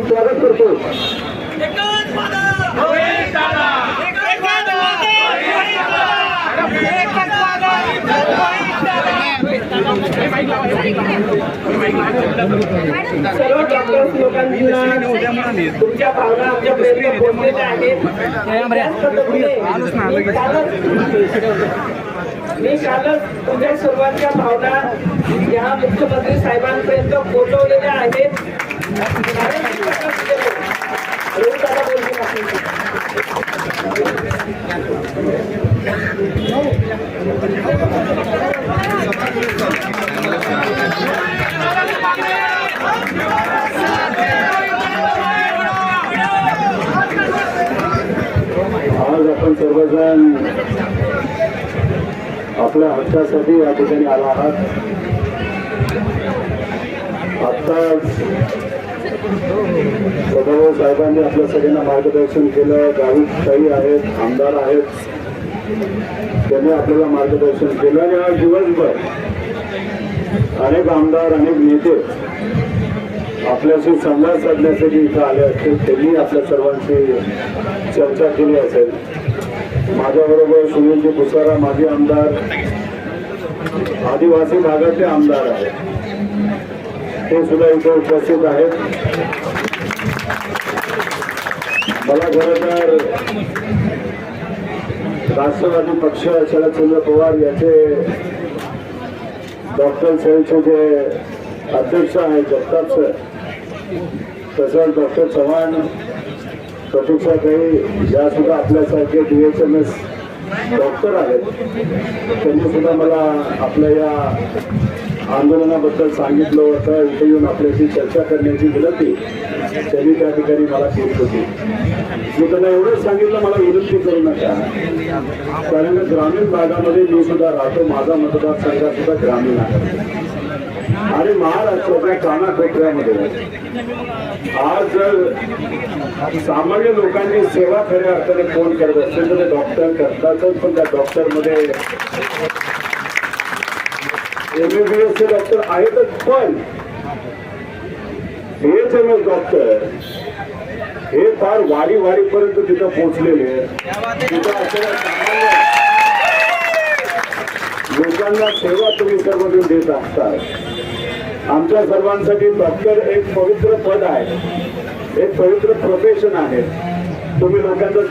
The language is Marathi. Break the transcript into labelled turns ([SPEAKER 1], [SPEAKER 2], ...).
[SPEAKER 1] स्वागत करतो. सर्व डॉक्टर्स लोकांना तुमच्या भावना आमच्यापर्यंत पोहोचलेल्या आहेत. मी कालच तुमच्या सर्वांच्या भावना या मुख्यमंत्री साहेबांपर्यंत पोहोचवलेल्या आहेत. आज आपण सर्वजण आपल्या हक्कासाठी या ठिकाणी आला आहात. आत्ताच सदाभाऊ साहेबांनी आपल्या सगळ्यांना मार्गदर्शन केलं. गावित आहेत, आमदार आहेत, त्यांनी आपल्याला मार्गदर्शन केलं. आणि आज दिवसभर अनेक आमदार, अनेक नेते आपल्याशी संवाद साधण्यासाठी इथं आले असतील. त्यांनी आपल्या सर्वांशी चर्चा केली असेल. माझ्याबरोबर सुनीलजी पुसारा माजी आमदार, आदिवासी भागाचे आमदार आहेत, ते सुद्धा इथे उपस्थित आहेत. मला खरं तर राष्ट्रवादी पक्ष शरदचंद्र पवार याचे डॉक्टर सेलचे जे अध्यक्ष आहेत जगताप सर, तसंच डॉक्टर चव्हाण, प्रतीक्षाताई, या सुद्धा आपल्यासारखे DHMS डॉक्टर आहेत, त्यांनी सुद्धा मला आपल्या या आंदोलनाबद्दल सांगितलं होतं. इथे येऊन आपल्याशी चर्चा करण्याची विनंती त्यांनी त्या ठिकाणी मला केली होती. मी त्यांना एवढंच सांगितलं, मला विनंती करू नका, कारण ग्रामीण भागामध्ये मी सुद्धा राहतो. माझा मतदारसंघ सुद्धा ग्रामीण आहे आणि महाराष्ट्राच्या कानाकोपऱ्यामध्ये आज जर सामान्य लोकांची सेवा खऱ्या अर्थाने कोण करत असेल तर ते डॉक्टर करतातच. पण त्या डॉक्टरमध्ये MBBS चे डॉक्टर आहेतच, पण DHMS डॉक्टर हे फार वाडीपर्यंत तिथं पोहोचलेले. तिथं असलेल्या लोकांना सेवा तुम्ही सर्वजण देत असतात. आमच्या सर्वांसाठी डॉक्टर एक पवित्र पद आहे, एक पवित्र प्रोफेशन आहे. तुम्ही लोकांचा